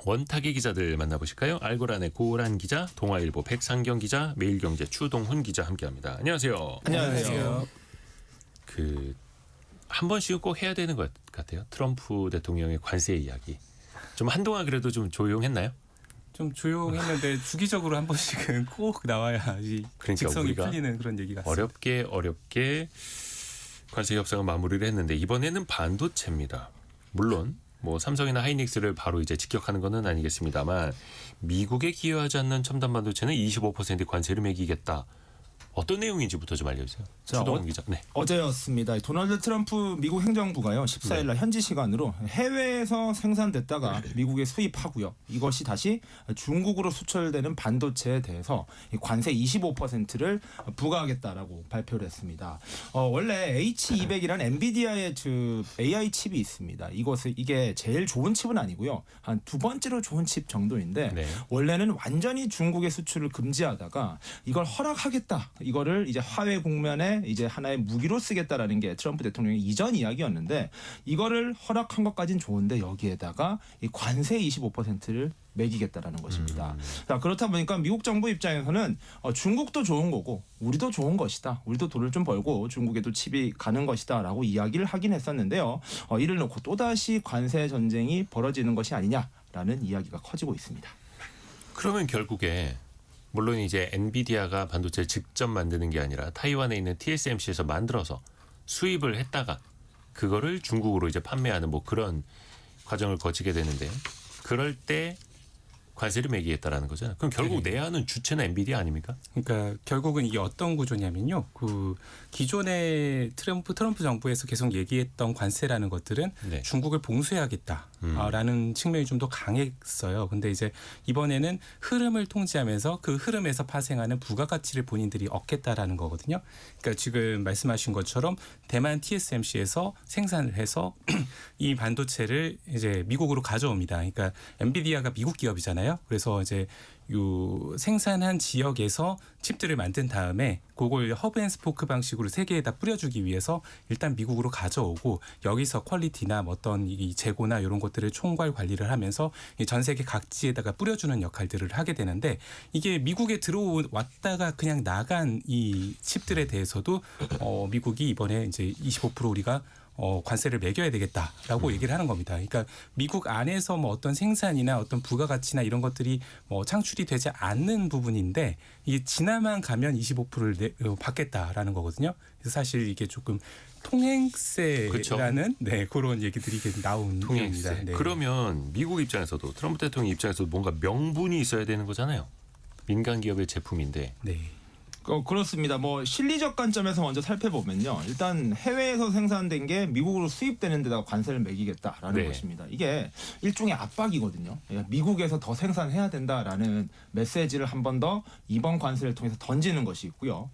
원탁의 기자들 만나보실까요? 알고란의 고란 기자, 동아일보 백상경 기자, 매일경제 추동훈 기자 함께합니다. 안녕하세요. 안녕하세요. 한 번씩은 꼭 해야 되는 것 같아요. 트럼프 대통령의 관세 이야기. 좀 한동안 그래도 좀 조용했나요? 좀 조용했는데 주기적으로 한 번씩은 꼭 나와야지 그러니까 직성이 우리가 풀리는 그런 얘기 같습니다. 어렵게 관세 협상을 마무리를 했는데 이번에는 반도체입니다. 물론 뭐 삼성이나 하이닉스를 바로 이제 직격하는 것은 아니겠습니다만 미국에 기여하지 않는 첨단 반도체는 25% 관세를 매기겠다. 어떤 내용인지부터 좀 알려주세요. 추동훈 기자. 네. 어제였습니다. 도널드 트럼프 미국 행정부가요 14일 날 현지 시간으로 해외에서 생산됐다가 미국에 수입하고요. 이것이 다시 중국으로 수출되는 반도체에 대해서 관세 25%를 부과하겠다라고 발표를 했습니다. 원래 H200이라는 엔비디아의 AI 칩이 있습니다. 이게 제일 좋은 칩은 아니고요. 한 두 번째로 좋은 칩 정도인데 네. 원래는 완전히 중국의 수출을 금지하다가 이걸 허락하겠다. 이거를 이제 화해 국면에 이제 하나의 무기로 쓰겠다라는 게 트럼프 대통령의 이전 이야기였는데 이거를 허락한 것까지는 좋은데 여기에다가 이 관세 25%를 매기겠다라는 것입니다. 자, 그렇다 보니까 미국 정부 입장에서는 중국도 좋은 거고 우리도 좋은 것이다. 우리도 돈을 좀 벌고 중국에도 칩이 가는 것이다라고 이야기를 하긴 했었는데요. 이를 놓고 또다시 관세 전쟁이 벌어지는 것이 아니냐라는 이야기가 커지고 있습니다. 그러면 결국에 물론 이제 엔비디아가 반도체를 직접 만드는 게 아니라 타이완에 있는 TSMC에서 만들어서 수입을 했다가 그거를 중국으로 이제 판매하는 뭐 그런 과정을 거치게 되는데 그럴 때 관세를 매기겠다라는 거잖아요. 그럼 결국 네. 내야 하는 주체는 엔비디아 아닙니까? 그러니까 결국은 이게 어떤 구조냐면요. 기존의 트럼프 정부에서 계속 얘기했던 관세라는 것들은 네. 중국을 봉쇄하겠다라는 측면이 좀 더 강했어요. 근데 이제 이번에는 흐름을 통제하면서 그 흐름에서 파생하는 부가가치를 본인들이 얻겠다라는 거거든요. 그러니까 지금 말씀하신 것처럼 대만 TSMC에서 생산을 해서 이 반도체를 이제 미국으로 가져옵니다. 그러니까 엔비디아가 미국 기업이잖아요. 그래서 이제 요 생산한 지역에서 칩들을 만든 다음에 그걸 허브앤스포크 방식으로 세계에다 뿌려주기 위해서 일단 미국으로 가져오고 여기서 퀄리티나 어떤 이 재고나 이런 것들을 총괄 관리를 하면서 전 세계 각지에다가 뿌려주는 역할들을 하게 되는데 이게 미국에 들어왔다가 그냥 나간 이 칩들에 대해서도 미국이 이번에 이제 25% 우리가 관세를 매겨야 되겠다라고 얘기를 하는 겁니다. 그러니까 미국 안에서 뭐 어떤 생산이나 어떤 부가가치나 이런 것들이 뭐 창출이 되지 않는 부분인데 이게 지나만 가면 25%를 받겠다라는 거거든요. 그래서 사실 이게 조금 통행세라는 그렇죠. 네, 그런 얘기들이 나온 통행세. 내용입니다. 네. 그러면 미국 입장에서도 트럼프 대통령 입장에서도 뭔가 명분이 있어야 되는 거잖아요. 민간 기업의 제품인데. 네. 그렇습니다. 뭐 실리적 관점에서 먼저 살펴보면요. 일단 해외에서 생산된 게 미국으로 수입되는 데다가 관세를 매기겠다라는 네. 것입니다. 이게 일종의 압박이거든요. 미국에서 더 생산해야 된다라는 메시지를 한 번 더 이번 관세를 통해서 던지는 것이 있고요.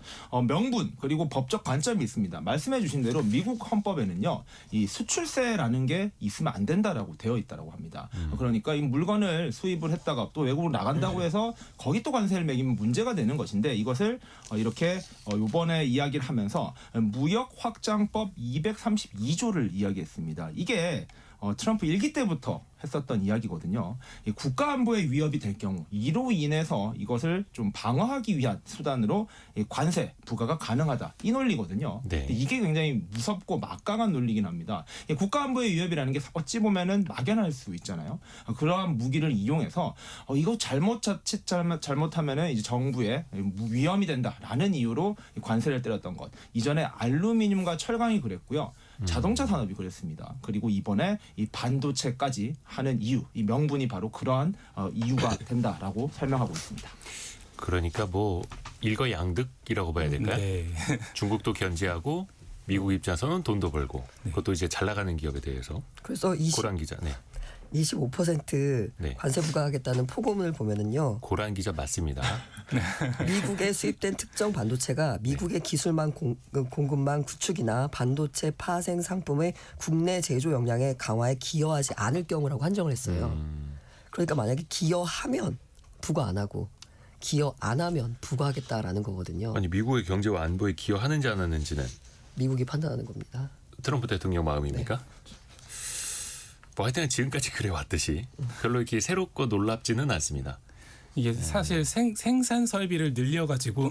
명분 그리고 법적 관점이 있습니다. 말씀해 주신 대로 미국 헌법에는요. 이 수출세라는 게 있으면 안 된다라고 되어 있다라고 합니다. 그러니까 이 물건을 수입을 했다가 또 외국으로 나간다고 해서 거기 또 관세를 매기면 문제가 되는 것인데 이것을 이렇게 이번에 이야기를 하면서 무역 확장법 232조를 이야기했습니다. 이게 트럼프 일기 때부터 했었던 이야기거든요. 이 국가 안보에 위협이 될 경우 이로 인해서 이것을 좀 방어하기 위한 수단으로 관세 부과가 가능하다. 이 논리거든요. 네. 이게 굉장히 무섭고 막강한 논리긴 합니다. 국가 안보의 위협이라는 게 어찌 보면은 막연할 수 있잖아요. 그러한 무기를 이용해서 이거 잘못하면은 이제 정부에 위험이 된다라는 이유로 관세를 때렸던 것. 이전에 알루미늄과 철강이 그랬고요. 자동차 산업이 그랬습니다. 그리고 이번에 이 반도체까지 하는 이유, 이 명분이 바로 그러한 이유가 된다라고 설명하고 있습니다. 그러니까 뭐 일거양득이라고 봐야 될까요? 네. 중국도 견제하고 미국 입장에서는 돈도 벌고 그것도 이제 잘 나가는 기업에 대해서 그래서 고란 기자. 네. 25% 네. 관세 부과하겠다는 포고문을 보면은요. 고란 기자 맞습니다. 미국에 수입된 특정 반도체가 미국의 기술망 공급망 구축이나 반도체 파생 상품의 국내 제조 역량의 강화에 기여하지 않을 경우라고 한정을 했어요. 그러니까 만약에 기여하면 부과 안 하고 기여 안 하면 부과하겠다라는 거거든요. 아니 미국의 경제와 안보에 기여하는지 안 하는지는 미국이 판단하는 겁니다. 트럼프 대통령 마음입니까? 뭐 하여튼 지금까지 그래왔듯이 별로 이렇게 새롭고 놀랍지는 않습니다. 이게 사실 생산 설비를 늘려가지고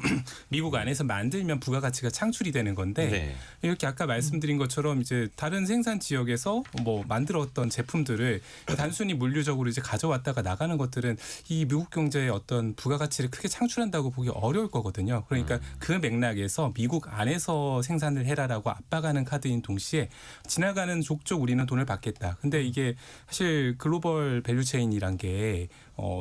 미국 안에서 만들면 부가가치가 창출이 되는 건데 네. 이렇게 아까 말씀드린 것처럼 이제 다른 생산 지역에서 뭐 만들었던 제품들을 단순히 물류적으로 이제 가져왔다가 나가는 것들은 이 미국 경제의 어떤 부가가치를 크게 창출한다고 보기 어려울 거거든요. 그러니까 그 맥락에서 미국 안에서 생산을 해라라고 압박하는 카드인 동시에 지나가는 족족 우리는 돈을 받겠다. 근데 이게 사실 글로벌 밸류체인이란 게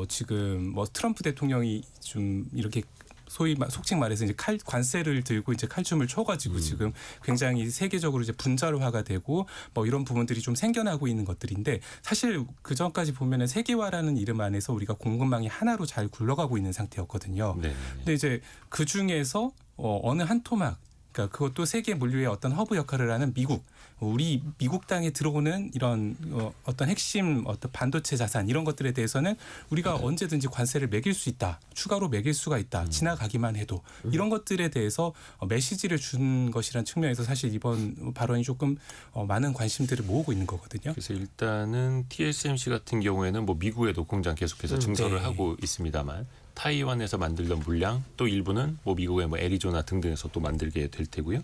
지금 뭐 트럼프 대통령이 좀 이렇게 소위 속칭 말해서 이제 관세를 들고 이제 칼춤을 춰가지고 지금 굉장히 세계적으로 이제 분자화가 되고 뭐 이런 부분들이 좀 생겨나고 있는 것들인데 사실 그 전까지 보면은 세계화라는 이름 안에서 우리가 공급망이 하나로 잘 굴러가고 있는 상태였거든요. 네. 근데 이제 그 중에서 어느 한 토막 그러니까 그것도 세계 물류의 어떤 허브 역할을 하는 미국, 우리 미국 땅에 들어오는 이런 어떤 핵심 어떤 반도체 자산 이런 것들에 대해서는 우리가 언제든지 관세를 매길 수 있다, 추가로 매길 수가 있다, 지나가기만 해도 이런 것들에 대해서 메시지를 준 것이란 측면에서 사실 이번 발언이 조금 많은 관심들을 모으고 있는 거거든요. 그래서 일단은 TSMC 같은 경우에는 뭐 미국에도 공장 계속해서 증설을 네. 하고 있습니다만 타이완에서 만들던 물량 또 일부는 뭐 미국의 뭐 애리조나 등등에서 또 만들게 될 테고요.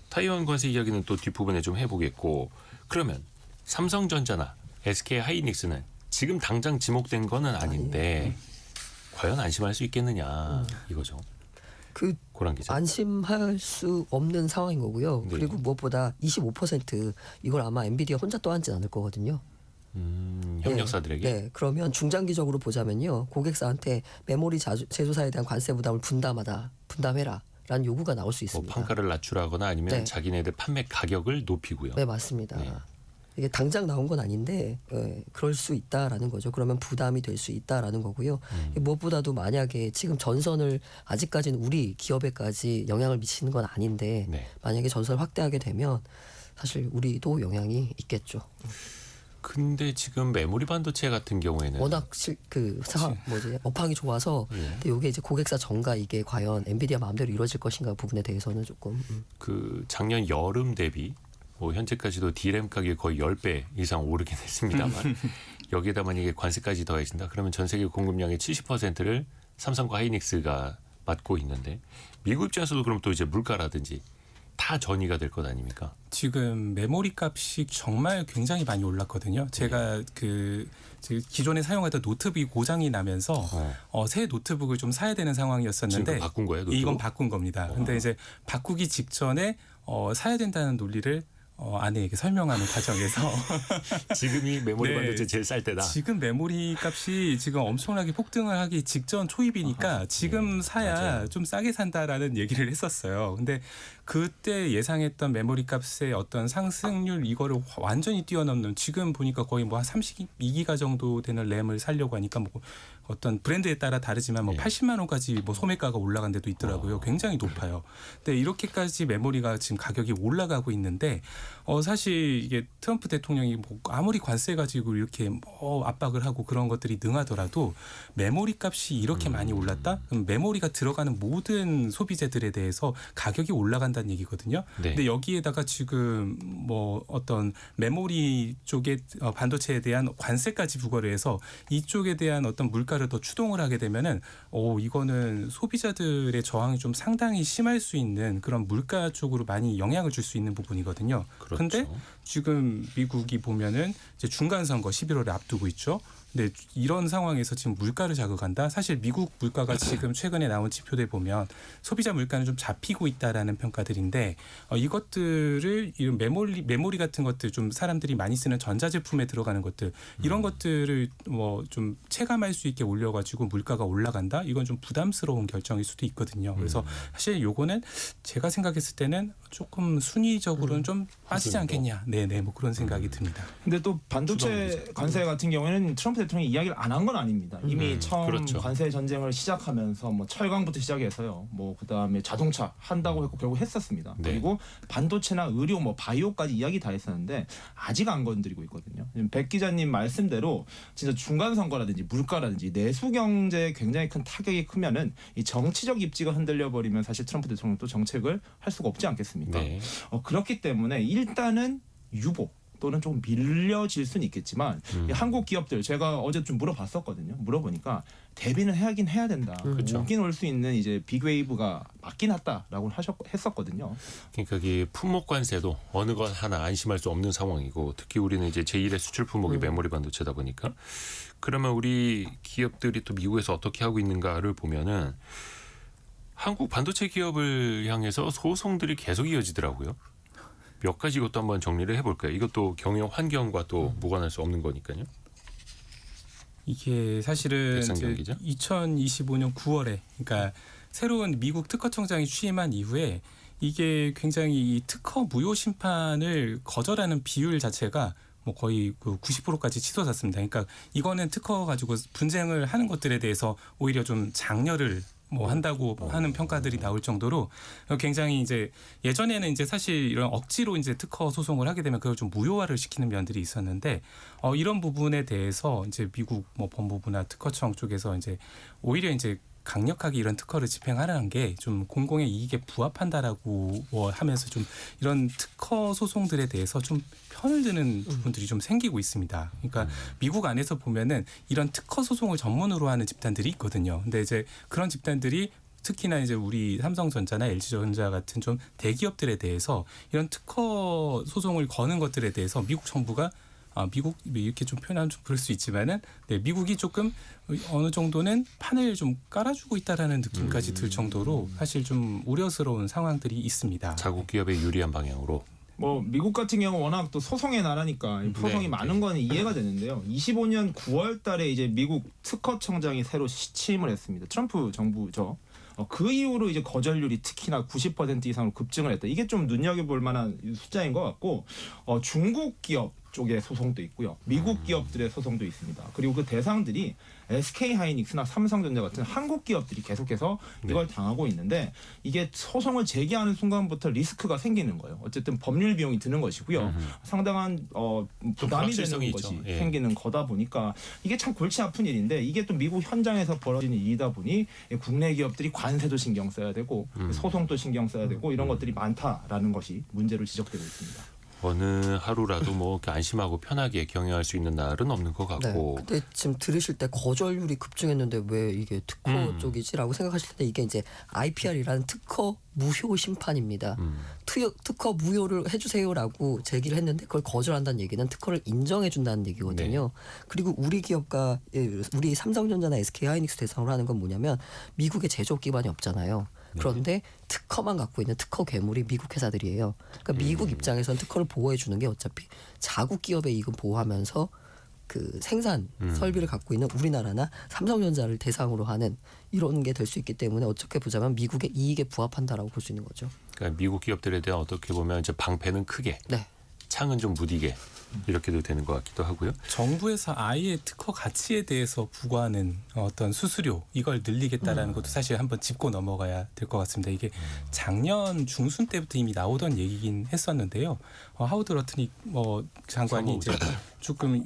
타이완 관세 이야기는 또 뒷부분에 좀 해보겠고 그러면 삼성전자나 SK 하이닉스는 지금 당장 지목된 거는 아닌데 과연 안심할 수 있겠느냐 이거죠. 그 고란 기자. 안심할 수 없는 상황인 거고요. 네. 그리고 무엇보다 25% 이걸 아마 엔비디아 혼자 떠안지는 않을 거거든요. 협력사들에게. 네, 그러면 중장기적으로 보자면요, 고객사한테 메모리 제조사에 대한 관세 부담을 분담해라라는 요구가 나올 수 뭐 있습니다. 판가를 낮추라거나 아니면 네. 자기네들 판매 가격을 높이고요. 네, 맞습니다. 네. 이게 당장 나온 건 아닌데 그럴 수 있다라는 거죠. 그러면 부담이 될 수 있다라는 거고요. 무엇보다도 만약에 지금 전선을 아직까지는 우리 기업에까지 영향을 미치는 건 아닌데 네. 만약에 전선을 확대하게 되면 사실 우리도 영향이 있겠죠. 근데 지금 메모리 반도체 같은 경우에는 워낙 업황이 좋아서 예. 근데 이게 이제 고객사 정가 이게 과연 엔비디아 마음대로 이루어질 것인가 부분에 대해서는 조금 그 작년 여름 대비 뭐 현재까지도 D램 가격이 거의 10배 이상 오르긴 했습니다만 여기에다 만약에 관세까지 더해진다 그러면 전 세계 공급량의 70%를 삼성과 하이닉스가 맡고 있는데 미국 입장에서도 그럼 또 이제 물가라든지 다 전이가 될 것 아닙니까? 지금 메모리 값이 정말 굉장히 많이 올랐거든요. 제가 기존에 사용하던 노트북이 고장이 나면서 새 노트북을 좀 사야 되는 상황이었었는데 지금 바꾼 거예요? 노트북? 이건 바꾼 겁니다. 근데 이제 바꾸기 직전에 사야 된다는 논리를 아내에게 설명하는 과정에서 지금이 메모리 네. 반도체 제일 쌀 때다. 지금 메모리 값이 지금 엄청나게 폭등을 하기 직전 초입이니까 지금 사야 맞아요. 좀 싸게 산다라는 얘기를 했었어요. 근데 그때 예상했던 메모리 값의 어떤 상승률 이거를 완전히 뛰어넘는 지금 보니까 거의 뭐 한 32기가 정도 되는 램을 사려고 하니까 뭐 어떤 브랜드에 따라 다르지만 뭐 예. 80만 원까지 뭐 소매가가 올라간 데도 있더라고요. 굉장히 높아요. 근데 이렇게까지 메모리가 지금 가격이 올라가고 있는데 사실 이게 트럼프 대통령이 뭐 아무리 관세 가지고 이렇게 압박을 하고 그런 것들이 능하더라도 메모리 값이 이렇게 많이 올랐다? 그럼 메모리가 들어가는 모든 소비재들에 대해서 가격이 올라간다는 얘기거든요. 네. 근데 여기에다가 지금 뭐 어떤 메모리 쪽에 반도체에 대한 관세까지 부과를 해서 이쪽에 대한 어떤 물가를 더 추동을 하게 되면은 이거는 소비자들의 저항이 좀 상당히 심할 수 있는 그런 물가 쪽으로 많이 영향을 줄 수 있는 부분이거든요. 그렇죠. 근데 지금 미국이 보면은 이제 중간 선거 11월에 앞두고 있죠. 근데 이런 상황에서 지금 물가를 자극한다. 사실 미국 물가가 지금 최근에 나온 지표들 보면 소비자 물가는 좀 잡히고 있다라는 평가들인데 이것들을 이런 메모리 같은 것들 좀 사람들이 많이 쓰는 전자제품에 들어가는 것들 이런 것들을 뭐 좀 체감할 수 있게 올려가지고 물가가 올라간다. 이건 좀 부담스러운 결정일 수도 있거든요. 그래서 사실 요거는 제가 생각했을 때는 조금 순위적으로는 좀 빠지지 않겠냐. 네네 뭐 그런 생각이 듭니다. 근데 또 반도체 관세 같은 경우에는 트럼프 대통령이 이야기를 안 한 건 아닙니다. 이미 처음 그렇죠. 관세 전쟁을 시작하면서 뭐 철강부터 시작해서요. 뭐 그다음에 자동차 한다고 했고 결국 했었습니다. 네. 그리고 반도체나 의료 뭐 바이오까지 이야기 다 했었는데 아직 안 건드리고 있거든요. 백 기자님 말씀대로 진짜 중간 선거라든지 물가라든지 내수 경제에 굉장히 큰 타격이 크면은 이 정치적 입지가 흔들려 버리면 사실 트럼프 대통령 또 정책을 할 수가 없지 않겠습니까? 네. 그렇기 때문에 일단은 유보 또는 좀 밀려질 수는 있겠지만 이 한국 기업들 제가 어제 좀 물어봤었거든요. 물어보니까 대비는 해야긴 해야 된다. 그렇죠. 오긴 올 수 있는 이제 빅웨이브가 맞긴 했다라고 했었거든요. 그러니까 이 품목 관세도 어느 것 하나 안심할 수 없는 상황이고 특히 우리는 이제 제1의 수출 품목이 메모리 반도체다 보니까 그러면 우리 기업들이 또 미국에서 어떻게 하고 있는가를 보면은 한국 반도체 기업을 향해서 소송들이 계속 이어지더라고요. 몇 가지 이것도 한번 정리를 해볼까요? 이것도 경영 환경과 또 무관할 수 없는 거니까요. 이게 사실은 백상경 이제 기자. 2025년 9월에 그러니까 새로운 미국 특허청장이 취임한 이후에 이게 굉장히 이 특허 무효 심판을 거절하는 비율 자체가 뭐 거의 그 90%까지 치솟았습니다. 그러니까 이거는 특허 가지고 분쟁을 하는 것들에 대해서 오히려 좀 장려를 뭐 한다고 하는 평가들이 나올 정도로 굉장히 이제 예전에는 이제 사실 이런 억지로 이제 특허 소송을 하게 되면 그걸 좀 무효화를 시키는 면들이 있었는데 이런 부분에 대해서 이제 미국 뭐 법무부나 특허청 쪽에서 이제 오히려 이제 강력하게 이런 특허를 집행하라는 게 좀 공공의 이익에 부합한다라고 하면서 좀 이런 특허 소송들에 대해서 좀 편을 드는 부분들이 좀 생기고 있습니다. 그러니까 미국 안에서 보면은 이런 특허 소송을 전문으로 하는 집단들이 있거든요. 근데 이제 그런 집단들이 특히나 이제 우리 삼성전자나 LG전자 같은 좀 대기업들에 대해서 이런 특허 소송을 거는 것들에 대해서 미국 정부가 미국 이렇게 좀 표현하면 좀 그럴 수 있지만은 네, 미국이 조금 어느 정도는 판을 좀 깔아주고 있다라는 느낌까지 들 정도로 사실 좀 우려스러운 상황들이 있습니다. 자국 기업에 유리한 방향으로. 뭐 미국 같은 경우 워낙 또 소송의 나라니까 소송이 네, 많은 건 이해가 되는데요. 25년 9월달에 이제 미국 특허청장이 새로 취임을 했습니다. 트럼프 정부죠. 그 이후로 이제 거절률이 특히나 90% 이상으로 급증을 했다. 이게 좀 눈여겨볼 만한 숫자인 것 같고 중국 기업 쪽의 소송도 있고요. 미국 기업들의 소송도 있습니다. 그리고 그 대상들이 SK 하이닉스나 삼성전자 같은 한국 기업들이 계속해서 이걸 당하고 있는데 이게 소송을 제기하는 순간부터 리스크가 생기는 거예요. 어쨌든 법률 비용이 드는 것이고요. 상당한 부담이 되는 불확실성이 것이 있죠. 예. 생기는 거다 보니까 이게 참 골치 아픈 일인데 이게 또 미국 현장에서 벌어지는 일이다 보니 국내 기업들이 관세도 신경 써야 되고 소송도 신경 써야 되고 이런 것들이 많다라는 것이 문제로 지적되고 있습니다. 어느 하루라도 뭐 이렇게 안심하고 편하게 경영할 수 있는 날은 없는 것 네. 같고. 근데 지금 들으실 때 거절률이 급증했는데 왜 이게 특허 쪽이지라고 생각하실 때 이게 이제 IPR이라는 특허 무효 심판입니다. 특허 무효를 해주세요라고 제기를 했는데 그걸 거절한다는 얘기는 특허를 인정해준다는 얘기거든요. 그리고 우리 기업과 우리 삼성전자나 SK 하이닉스 대상으로 하는 건 뭐냐면 미국의 제조업 기반이 없잖아요. 그런데 특허만 갖고 있는 특허 괴물이 미국 회사들이에요. 그러니까 미국 입장에서는 특허를 보호해 주는 게 어차피 자국 기업의 이익은 보호하면서 그 생산 설비를 갖고 있는 우리나라나 삼성전자를 대상으로 하는 이런 게 될 수 있기 때문에 어떻게 보자면 미국의 이익에 부합한다라고 볼 수 있는 거죠. 그러니까 미국 기업들에 대한 어떻게 보면 이제 방패는 크게, 네. 창은 좀 무디게 이렇게도 되는 것 같기도 하고요. 정부에서 아예 특허 가치에 대해서 부과하는 어떤 수수료 이걸 늘리겠다라는 것도 사실 한번 짚고 넘어가야 될 것 같습니다. 이게 작년 중순 때부터 이미 나오던 얘기긴 했었는데요. 하워드 러트닉 장관이 이제 조금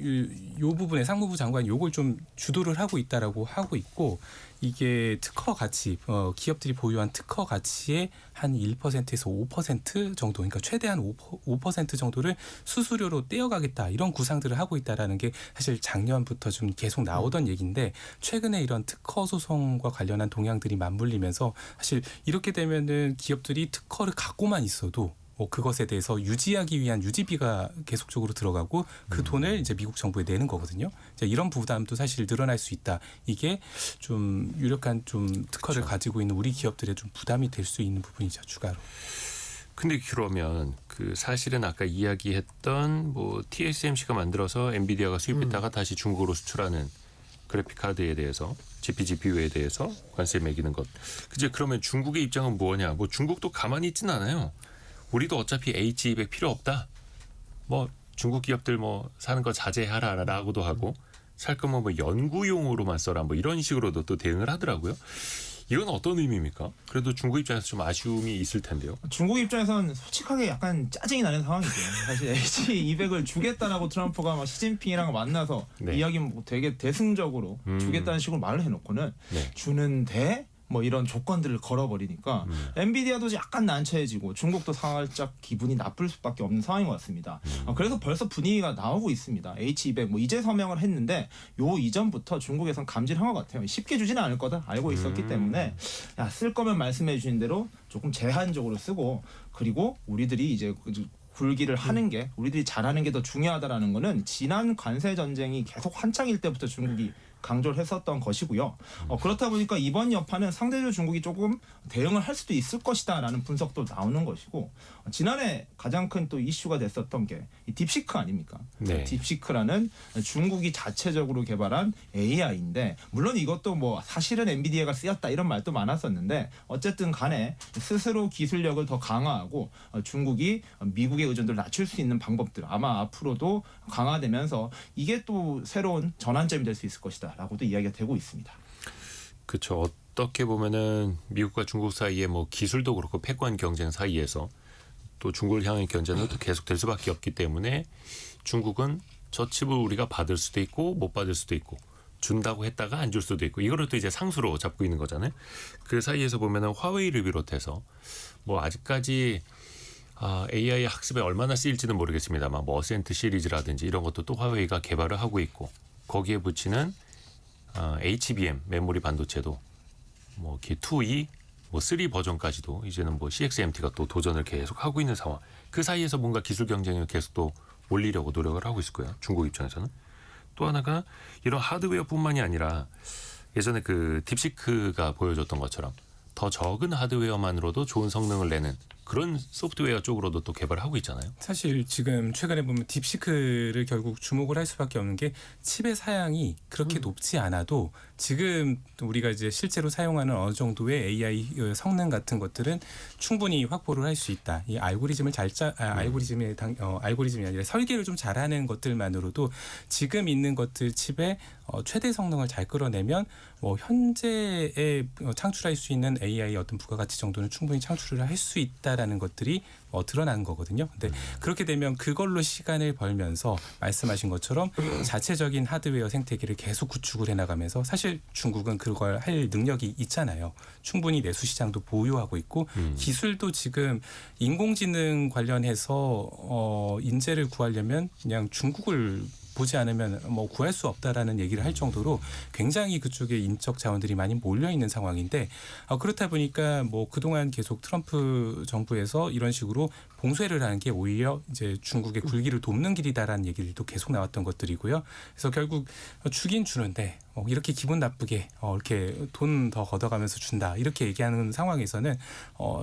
요 부분에 상무부 장관이 요걸 좀 주도를 하고 있다라고 하고 있고 이게 특허 가치 기업들이 보유한 특허 가치의 한 1%에서 5% 정도 그러니까 최대한 5% 정도를 수수료로 떼어가겠다 이런 구상들을 하고 있다라는 게 사실 작년부터 좀 계속 나오던 얘기인데 최근에 이런 특허 소송과 관련한 동향들이 맞물리면서 사실 이렇게 되면은 기업들이 특허를 갖고만 있어도 그것에 대해서 유지하기 위한 유지비가 계속적으로 들어가고 그 돈을 이제 미국 정부에 내는 거거든요. 이런 부담도 사실 늘어날 수 있다. 이게 좀 유력한 좀 특허를 가지고 있는 우리 기업들의 좀 부담이 될 수 있는 부분이죠. 추가로. 근데 그러면 그 사실은 아까 이야기했던 뭐 TSMC가 만들어서 엔비디아가 수입했다가 다시 중국으로 수출하는 그래픽 카드에 대해서 GPGPU에 대해서 관세 매기는 것. 그제 그러면 중국의 입장은 뭐냐? 뭐 중국도 가만히 있지는 않아요. 우리도 어차피 H200 필요 없다. 뭐 중국 기업들 뭐 사는 거 자제하라라고도 하고 살 거면 뭐 연구용으로만 써라 뭐 이런 식으로도 또 대응을 하더라고요. 이건 어떤 의미입니까? 그래도 중국 입장에서 좀 아쉬움이 있을 텐데요. 중국 입장에서는 솔직하게 약간 짜증이 나는 상황이죠. 사실 H200을 주겠다라고 트럼프가 막 시진핑이랑 만나서 네. 이야기 뭐 되게 대승적으로 주겠다는 식으로 말을 해놓고는 네. 주는데 뭐 이런 조건들을 걸어버리니까 엔비디아도 약간 난처해지고 중국도 살짝 기분이 나쁠 수밖에 없는 상황인 것 같습니다. 그래서 벌써 분위기가 나오고 있습니다. H200 뭐 이제 서명을 했는데 요 이전부터 중국에선 감지한 것 같아요. 쉽게 주지는 않을 거다 알고 있었기 때문에 야, 쓸 거면 말씀해 주신 대로 조금 제한적으로 쓰고 그리고 우리들이 이제 굴기를 하는 게 우리들이 잘하는 게 더 중요하다라는 거는 지난 관세 전쟁이 계속 한창일 때부터 중국이 강조를 했었던 것이고요. 그렇다 보니까 이번 여파는 상대적으로 중국이 조금 대응을 할 수도 있을 것이다라는 분석도 나오는 것이고 지난해 가장 큰 또 이슈가 됐었던 게 이 딥시크 아닙니까? 네. 딥시크라는 중국이 자체적으로 개발한 AI인데 물론 이것도 뭐 사실은 엔비디아가 쓰였다 이런 말도 많았었는데 어쨌든 간에 스스로 기술력을 더 강화하고 중국이 미국의 의존도를 낮출 수 있는 방법들 아마 앞으로도 강화되면서 이게 또 새로운 전환점이 될 수 있을 것이다라고도 이야기가 되고 있습니다. 그렇죠. 어떻게 보면은 미국과 중국 사이에 뭐 기술도 그렇고 패권 경쟁 사이에서 또 중국을 향한 견제는 또 계속될 수밖에 없기 때문에 중국은 저 칩을 우리가 받을 수도 있고 못 받을 수도 있고 준다고 했다가 안 줄 수도 있고 이거를 또 이제 상수로 잡고 있는 거잖아요. 그 사이에서 보면은 화웨이를 비롯해서 뭐 아직까지 AI 학습에 얼마나 쓰일지는 모르겠습니다만 뭐 어센트 시리즈라든지 이런 것도 또 화웨이가 개발을 하고 있고 거기에 붙이는 HBM 메모리 반도체도 뭐 2E 뭐 3 버전까지도 이제는 뭐 CXMT가 또 도전을 계속 하고 있는 상황. 그 사이에서 뭔가 기술 경쟁을 계속 또 올리려고 노력을 하고 있을 거예요. 중국 입장에서는. 또 하나가 이런 하드웨어뿐만이 아니라 예전에 그 딥시크가 보여줬던 것처럼 더 적은 하드웨어만으로도 좋은 성능을 내는 그런 소프트웨어 쪽으로도 또 개발을 하고 있잖아요. 사실 지금 최근에 보면 딥시크를 결국 주목을 할 수밖에 없는 게 칩의 사양이 그렇게 높지 않아도 지금 우리가 이제 실제로 사용하는 어느 정도의 AI 성능 같은 것들은 충분히 확보를 할 수 있다. 이 알고리즘을 알고리즘이 아니라 설계를 좀 잘하는 것들만으로도 지금 있는 것들 칩의 최대 성능을 잘 끌어내면 뭐 현재에 창출할 수 있는 AI 어떤 부가가치 정도는 충분히 창출을 할 수 있다라는 것들이 드러나는 거거든요. 근데 그렇게 되면 그걸로 시간을 벌면서 말씀하신 것처럼 자체적인 하드웨어 생태계를 계속 구축을 해나가면서 사실 중국은 그걸 할 능력이 있잖아요. 충분히 내수 시장도 보유하고 있고 기술도 지금 인공지능 관련해서 인재를 구하려면 그냥 중국을 보지 않으면 뭐 구할 수 없다라는 얘기를 할 정도로 굉장히 그쪽에 인적 자원들이 많이 몰려 있는 상황인데 그렇다 보니까 뭐 그동안 계속 트럼프 정부에서 이런 식으로 봉쇄를 하는 게 오히려 이제 중국의 굴기를 돕는 길이다라는 얘기들도 계속 나왔던 것들이고요. 그래서 결국 주긴 주는데 이렇게 기분 나쁘게 이렇게 돈 더 걷어가면서 준다 이렇게 얘기하는 상황에서는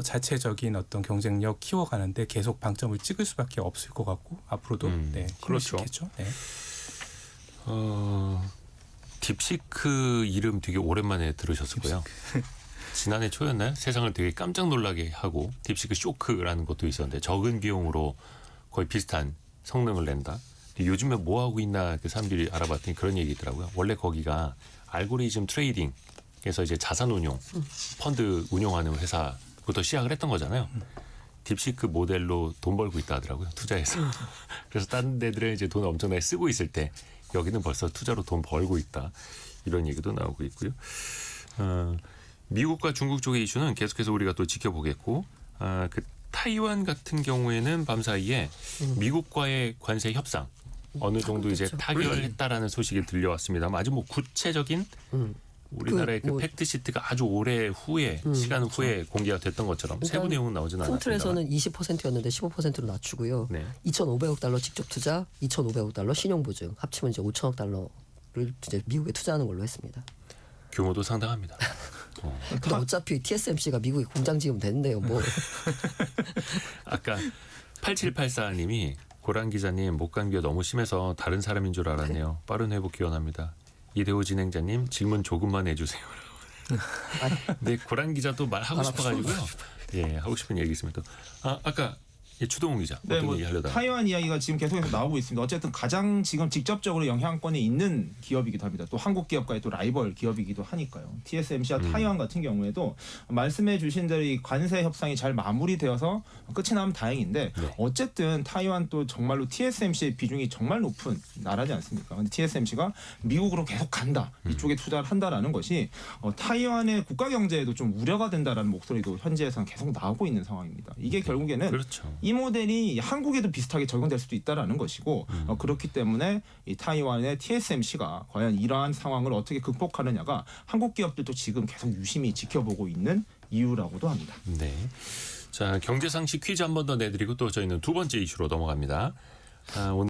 자체적인 어떤 경쟁력 키워가는데 계속 방점을 찍을 수밖에 없을 것 같고 앞으로도 그렇죠. 힘드시겠죠. 네. 딥시크 이름 되게 오랜만에 들으셨을 거예요. 지난해 초였나요? 세상을 되게 깜짝 놀라게 하고 딥시크 쇼크라는 것도 있었는데 적은 비용으로 거의 비슷한 성능을 낸다. 요즘에 뭐 하고 있나 그 사람들이 알아봤더니 그런 얘기 있더라고요. 원래 거기가 알고리즘 트레이딩에서 이제 자산 운용, 펀드 운용하는 회사부터 시작을 했던 거잖아요. 딥시크 모델로 돈 벌고 있다 하더라고요. 투자해서. 그래서 다른 데들은 이제 돈을 엄청나게 쓰고 있을 때 여기는 벌써 투자로 돈 벌고 있다. 이런 얘기도 나오고 있고요. 미국과 중국 쪽의 이슈는 계속해서 우리가 또 지켜보겠고 그 타이완 같은 경우에는 밤사이에 미국과의 관세 협상 어느 정도 이제 타결했다라는 소식이 들려왔습니다만 아주 뭐 구체적인 우리나라의 그 팩트시트가 아주 오래 후에 시간 후에 공개가 됐던 것처럼 세부 내용은 나오지는 큰 않았습니다. 틀에서는 20%였는데 15%로 낮추고요. 네. 2,500억 달러 직접 투자, 2,500억 달러 신용 보증 합치면 이제 5천억 달러를 이제 미국에 투자하는 걸로 했습니다. 규모도 상당합니다. 근데 어차피 TSMC가 미국에 공장 지으면 되는데요. 뭐 아까 8784님이 고란 기자님 목감기가 너무 심해서 다른 사람인 줄 알았네요. 빠른 회복 기원합니다. 이대호 진행자님 질문 조금만 해주세요. 네, 고란 기자도 말하고 싶어가지고요. 예, 하고 싶은 얘기 있으면 또 아까 예, 추동훈 기자 네, 어떤 뭐 얘기 하려다가. 타이완 이야기가 지금 계속해서 나오고 있습니다. 어쨌든 가장 지금 직접적으로 영향권이 있는 기업이기도 합니다. 또 한국 기업과의 또 라이벌 기업이기도 하니까요. TSMC와 타이완 같은 경우에도 말씀해 주신 대로 이 관세 협상이 잘 마무리되어서 끝이 나면 다행인데 네. 어쨌든 타이완 또 정말로 TSMC의 비중이 정말 높은 나라지 않습니까? 근데 TSMC가 미국으로 계속 간다. 이쪽에 투자를 한다라는 것이 타이완의 국가 경제에도 좀 우려가 된다라는 목소리도 현지에서는 계속 나오고 있는 상황입니다. 이게 결국에는 그렇죠. 이 모델이 한국에도 비슷하게 적용될 수도 있다라는 것이고 그렇기 때문에 이 타이완의 TSMC가 과연 이러한 상황을 어떻게 극복하느냐가 한국 기업들도 지금 계속 유심히 지켜보고 있는 이유라고도 합니다. 네. 자, 경제 상식 퀴즈 한 번 더 내드리고 또 저희는 두 번째 이슈로 넘어갑니다. 오늘